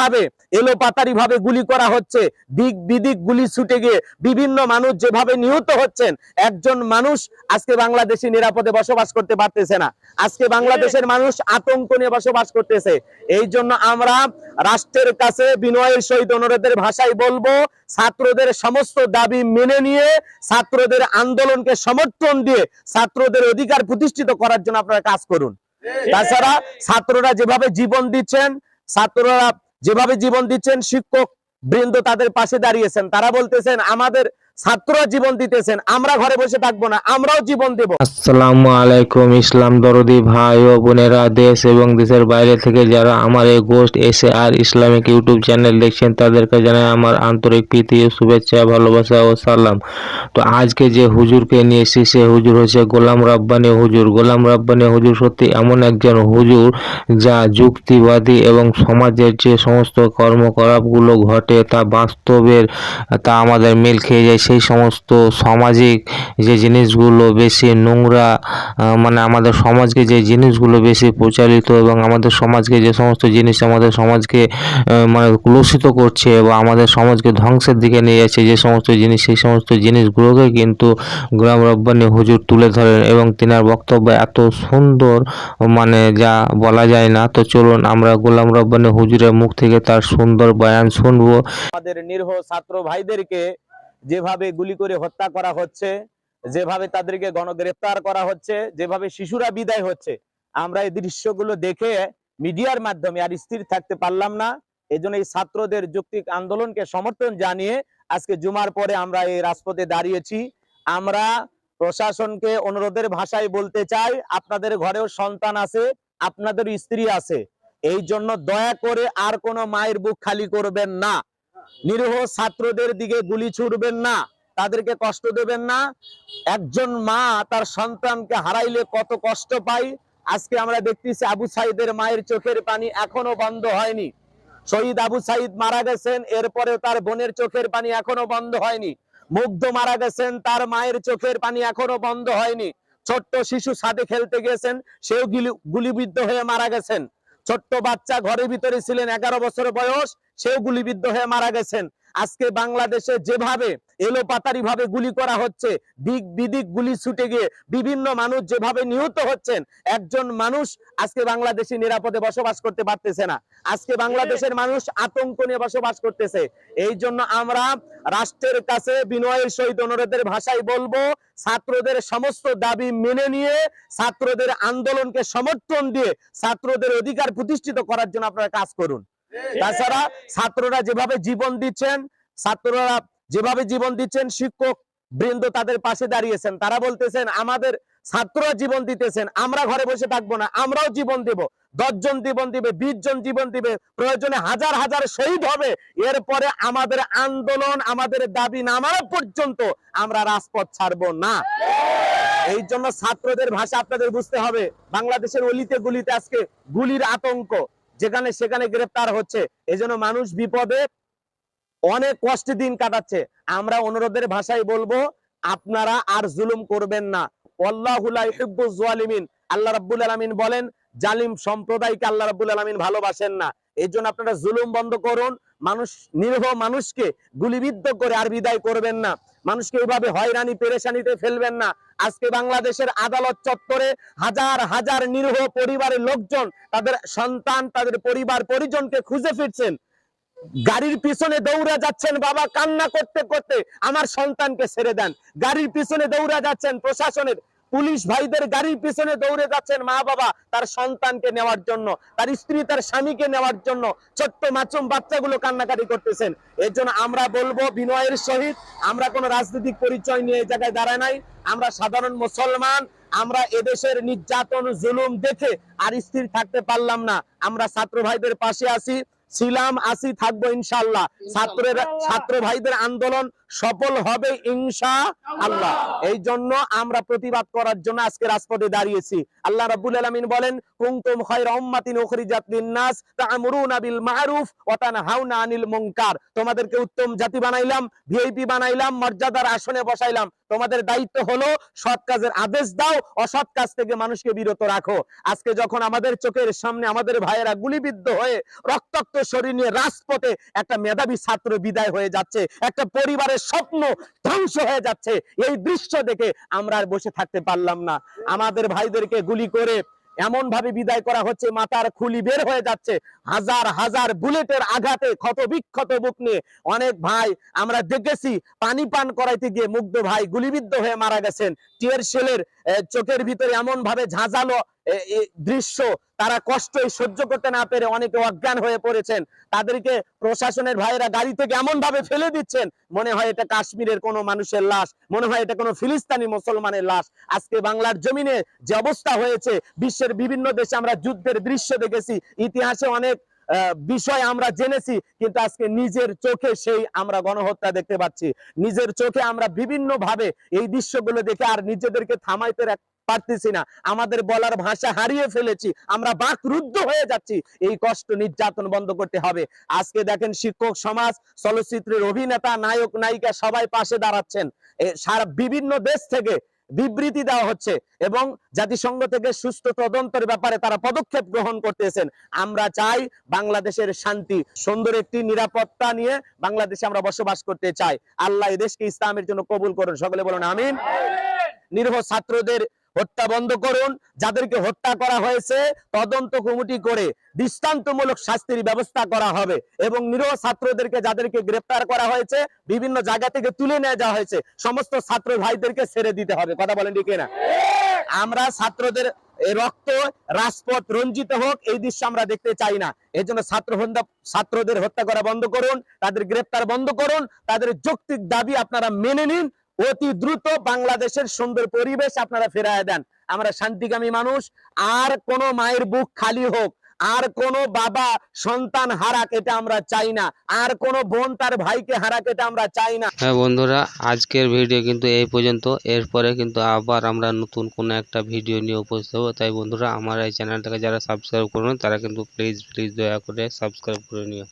ভাবে এলোপাতারি ভাবে গুলি করা হচ্ছে, দিক বিদিক গুলি ছুটে গিয়ে বিভিন্ন মানুষ যেভাবে নিহত হচ্ছেন, একজন মানুষ আজকে বাংলাদেশে নিরাপদে বসবাস করতে পারতেছে না। আজকে বাংলাদেশের মানুষ আতঙ্ক নিয়ে বসবাস করতেছে। এই জন্য আমরা রাষ্ট্রের কাছে বিনয়ের সহিত অনুরোধের ভাষায় বলবো, ছাত্রদের সমস্ত দাবি মেনে নিয়ে ছাত্রদের আন্দোলনকে সমর্থন দিয়ে ছাত্রদের অধিকার প্রতিষ্ঠিত করার জন্য আপনারা কাজ করুন। তাছাড়া ছাত্ররা যেভাবে জীবন দিচ্ছেন, শিক্ষক বৃন্দ তাদের পাশে দাঁড়িয়েছেন, তারা বলতেছেন আমাদের ছাত্ররা জীবন দিতেছেন, আমরা ঘরে বসে থাকবো না, আমরাও জীবন দেব। আসসালামু আলাইকুম ইসলাম দরদি ভাই ও বোনেরা, দেশ এবং দেশের বাইরে থেকে যারা আমার এই ghost SAR Islamic YouTube channel দেখছেন, তাদেরকে জানাই আমার আন্তরিক প্রীতি ও শুভেচ্ছা, ভালোবাসা ও সালাম। তো আজকে যে হুজুরকে নিয়ে এসেছি, সে হুজুর হচ্ছে গোলাম রাব্বানী হুজুর। গোলাম রাব্বানী হুজুর সত্যি এমন একজন হুজুর যা যুক্তিবাদী এবং সমাজের যে সমস্ত কর্মকলাপগুলো ঘটে তা বাস্তবের, তা আমাদের মিল খেয়ে যায়। সেই সমস্ত সামাজিক যে জিনিসগুলো বেশি নোংরা, মানে আমাদের সমাজকে যে জিনিসগুলো বেশি প্রচারিত এবং আমাদের সমাজকে যে সমস্ত জিনিস আমাদের সমাজকে মানে কলুষিত করছে বা আমাদের সমাজকে ধ্বংসের দিকে নিয়ে যাচ্ছে যে সমস্ত জিনিস, সেই সমস্ত জিনিসগুলোকে কিন্তু গোলাম রাব্বানী হুজুর তুলে ধরেন এবং তিনার বক্তব্য এত সুন্দর, মানে যা বলা যায় না। তো চলুন আমরা গোলাম রাব্বানী হুজুরের মুখ থেকে তার সুন্দর বয়ান শুনবো। আমাদের নিরীহ ছাত্র ভাইদেরকে যেভাবে গুলি করে হত্যা করা হচ্ছে, যেভাবে তাদেরকে গণগ্রেফতার করা হচ্ছে, যেভাবে শিশুরা বিদায় হচ্ছে, আমরা এই দৃশ্যগুলো দেখে মিডিয়ার মাধ্যমে আর স্থির থাকতে পারলাম না। এজন্য এই ছাত্রদের যৌক্তিক আন্দোলনকে সমর্থন জানিয়ে আজকে জুমার পরে আমরা এই রাজপথে দাঁড়িয়েছি। আমরা প্রশাসনকে অনুরোধের ভাষায় বলতে চাই, আপনাদের ঘরেও সন্তান আছে, আপনাদের স্ত্রী আছে, এই জন্য দয়া করে আর কোনো মায়ের বুক খালি করবেন না। নিরীহ ছাত্রদের দিকে গুলি ছুড়বেন না, তাদেরকে কষ্ট দেবেন না। একজন মা তার সন্তানকে হারাইলে কত কষ্ট পায়, আজকে আমরা দেখতেছি আবু সাইদের মায়ের চোখের পানি এখনো বন্ধ হয়নি। শহীদ আবু সাইদ মারা গেছেন, এরপরেও তার বোনের চোখের পানি এখনো বন্ধ হয়নি। মুগ্ধ মারা গেছেন, তার মায়ের চোখের পানি এখনো বন্ধ হয়নি। ছোট্ট শিশু ছাদে খেলতে গেছেন, সেও গুলিবিদ্ধ হয়ে মারা গেছেন। ছোট্ট বাচ্চা ঘরের ভিতরে ছিলেন, 11 বছর বয়স, সেও গুলিবিদ্ধ হয়ে মারা গেছেন। আজকে বাংলাদেশে যেভাবে এলোপাতারি ভাবে গুলি করা হচ্ছে, দিক বিদিক গুলি ছুটে গিয়ে বিভিন্ন মানুষ যেভাবে নিহত হচ্ছেন, একজন মানুষ আজকে বাংলাদেশে নিরাপদে বসবাস করতে পারতেছে না। আজকে বাংলাদেশের মানুষ আতঙ্ক নিয়ে বসবাস করতেছে। এই জন্য আমরা রাষ্ট্রের কাছে বিনয়ের সহিত অনুরোধের ভাষায় বলবো, ছাত্রদের সমস্ত দাবি মেনে নিয়ে ছাত্রদের আন্দোলনকে সমর্থন দিয়ে ছাত্রদের অধিকার প্রতিষ্ঠিত করার জন্য আপনারা কাজ করুন। তাছাড়া ছাত্ররা যেভাবে জীবন দিচ্ছেন, শিক্ষক বৃন্দ তাদের পাশে দাঁড়িয়েছেন, তারা বলতেছেন আমাদের ছাত্ররা জীবন দিতেছেন, আমরা ঘরে বসে থাকবো না, আমরাও জীবন দেব। 10 জন জীবন দিবে, 20 জন জীবন দিবে, প্রয়োজনে হাজার হাজার শহীদ হবে, এরপরে আমাদের আন্দোলন, আমাদের দাবি না মানা পর্যন্ত আমরা রাজপথ ছাড়বো না। এই জন্য ছাত্রদের ভাষা আপনাদের বুঝতে হবে। বাংলাদেশের অলিতে গলিতে আজকে গুলির আতঙ্ক, যেখানে সেখানে গ্রেফতার হচ্ছে, এজন্য মানুষ বিপদে অনেক কষ্টে দিন কাটাচ্ছে। আমরা অনুরোধের ভাষায় বলবো, আপনারা আর জুলুম করবেন না। আল্লাহু লা ইউহিব্বুজ জালিমিন, আল্লাহ রাব্বুল আলামিন বলেন জালিম সম্প্রদায়কে আল্লাহ রাব্বুল আলামিন ভালোবাসেন না। এই জন্য আপনারা জুলুম বন্ধ করুন, নিরীহ মানুষকে গুলিবিদ্ধ করে আর বিদায় করবেন না, মানুষকে এইভাবে হয়রানি পেরেশানিতে ফেলবেন না। আজকে বাংলাদেশের আদালত চত্বরে হাজার হাজার নিরীহ পরিবারের লোকজন তাদের সন্তান, তাদের পরিবার পরিজনকে খুঁজে ফিরছেন, গাড়ির পিছনে দৌড়ে যাচ্ছেন, বাবা কান্না করতে করতে আমার সন্তানকে ছেড়ে দেন। গাড়ির পিছনে দৌড়ে যাচ্ছেন, প্রশাসনের পুলিশ ভাইদের গাড়ির পিছনে দৌড়ে যাচ্ছেন মা বাবা তার সন্তানকে নেওয়ার জন্য, তার স্ত্রী তার স্বামীকে নেওয়ার জন্য। ছোট্ট মাসুম বাচ্চাগুলো কান্নাকাটি করতেছেন। এর জন্য আমরা বলবো বিনয়ের সহিত, আমরা কোনো রাজনৈতিক পরিচয় নিয়ে এই জায়গায় দাঁড়ায় নাই, আমরা সাধারণ মুসলমান। আমরা এদেশের নির্যাতন জুলুম দেখে আর স্থির থাকতে পারলাম না। আমরা ছাত্র ভাইদের পাশে আছি, ছিলাম, আসি, থাকবো ইনশাআল্লাহ। ছাত্র ভাইদের আন্দোলন সফল হবে ইনশাআল্লাহ। এই জন্য আমরা প্রতিবাদ করার জন্য আজকে রাজপথে দাঁড়িয়েছি। আল্লাহ রাব্বুল আলামিন বলেন, কুনতুম খায়রা উম্মাতিন উখরিজাত লিন-নাস তা'মুরুনা বিল মা'রুফ ওয়া তানহাউনা আনিল মুনকার। তোমাদেরকে উত্তম জাতি বানাইলাম, ভিআইপি বানাইলাম, মর্যাদার আসনে বসাইলাম। তোমাদের দায়িত্ব হলো সৎ কাজের আদেশ দাও, অসৎ কাজ থেকে মানুষকে বিরত রাখো। আজকে যখন আমাদের চোখের সামনে আমাদের ভাইয়েরা গুলিবিদ্ধ হয়ে রক্তাক্ত শরীর নিয়ে রাজপথে একটা মেধাবী ছাত্র বিদায় হয়ে যাচ্ছে, একটা পরিবারের স্বপ্ন ধ্বংস হয়ে যাচ্ছে, এই দৃশ্য দেখে আমরা আর বসে থাকতে পারলাম না। আমাদের ভাইদেরকে গুলি করে এমন ভাবে বিদায় করা হচ্ছে, মাথার খুলি বের হয়ে যাচ্ছে, হাজার হাজার বুলেটের আঘাতে ক্ষত বিক্ষত বুক নিয়ে অনেক ভাই আমরা দেখেছি পানি পান করাইতে গিয়ে মুগ্ধ ভাই গুলিবিদ্ধ হয়ে মারা গেছেন। টিয়ার শেলের চোখের ভিতরে এমন ভাবে ঝাঁঝালো দৃশ্য, তারা কষ্টই সহ্য করতে না পেরে অনেকে অজ্ঞান হয়ে পড়েছেন। তাদেরকে প্রশাসনের ভাইয়েরা গাড়ি থেকে এমন ভাবে ফেলে দিচ্ছেন, মনে হয় এটা কাশ্মীরের কোনো মানুষের লাশ, মনে হয় এটা কোনো ফিলিস্তিনি মুসলমানের লাশ। আজকে বাংলার জমিনে যে অবস্থা হয়েছে, বিশ্বের বিভিন্ন দেশে আমরা যুদ্ধের দৃশ্য দেখেছি, ইতিহাসে অনেক বিষয় আমরা জেনেছি, কিন্তু আজকে নিজের চোখে সেই আমরা গণহত্যা দেখতে পাচ্ছি। নিজের চোখে আমরা বিভিন্ন ভাবে এই দৃশ্যগুলো দেখে আর নিজেদেরকে থামাইতে পারতেছি না, আমাদের বলার ভাষা হারিয়ে ফেলেছি, আমরা বাকরুদ্ধ হয়ে যাচ্ছি। এই কষ্ট নির্যাতন বন্ধ করতে হবে। আজকে দেখেন শিক্ষক সমাজ, চলচ্চিত্রের অভিনেতা, নায়ক নায়িকা সবাই পাশে দাঁড়াচ্ছেন। সারা বিভিন্ন দেশ থেকে বিবৃতি দেওয়া হচ্ছে এবং জাতিসংঘ থেকে সুষ্ঠু তদন্তের ব্যাপারে তারা পদক্ষেপ গ্রহণ করতেছেন। আমরা চাই বাংলাদেশের শান্তি, সুন্দর একটি নিরাপত্তা নিয়ে বাংলাদেশে আমরা বসবাস করতে চাই। আল্লাহ এই দেশকে ইসলামের জন্য কবুল করুন, সকলে বলুন আমিন। নিরীহ ছাত্রদের হত্যা বন্ধ করুন, যাদেরকে হত্যা করা হয়েছে তদন্ত কমিটি করে দৃষ্টান্তমূলক শাস্তির ব্যবস্থা করা হবে এবং নিরীহ ছাত্রদেরকে যাদেরকে গ্রেফতার করা হয়েছে বিভিন্ন জায়গা থেকে তুলে নিয়ে যাওয়া হয়েছে সমস্ত ছাত্র ভাইদেরকে ছেড়ে দিতে হবে। কথা বলেন ঠিক না? আমরা ছাত্রদের রক্ত রাজপথ রঞ্জিত হোক এই দৃশ্য আমরা দেখতে চাই না। এই জন্য ছাত্রদের হত্যা করা বন্ধ করুন, তাদের গ্রেফতার বন্ধ করুন, তাদের যৌক্তিক দাবি আপনারা মেনে নিন, অতি দ্রুত বাংলাদেশের সুন্দর পরিবেশ আপনারা ফেরায় দেন। আমরা শান্তিকামী মানুষ, আর কোন মায়ের বুক খালি হোক, আর কোন বাবা সন্তান হারাক এটা আমরা চাই না, আর কোন বোন তার ভাইকে হারাক এটা আমরা চাই না। হ্যাঁ বন্ধুরা, আজকের ভিডিও কিন্তু এই পর্যন্ত। এরপরে কিন্তু আবার আমরা নতুন কোনো একটা ভিডিও নিয়ে উপস্থিত হবো। তাই বন্ধুরা, আমার এই চ্যানেলটাকে যারা সাবস্ক্রাইব করুন তারা কিন্তু প্লিজ দয়া করে সাবস্ক্রাইব করে নিও।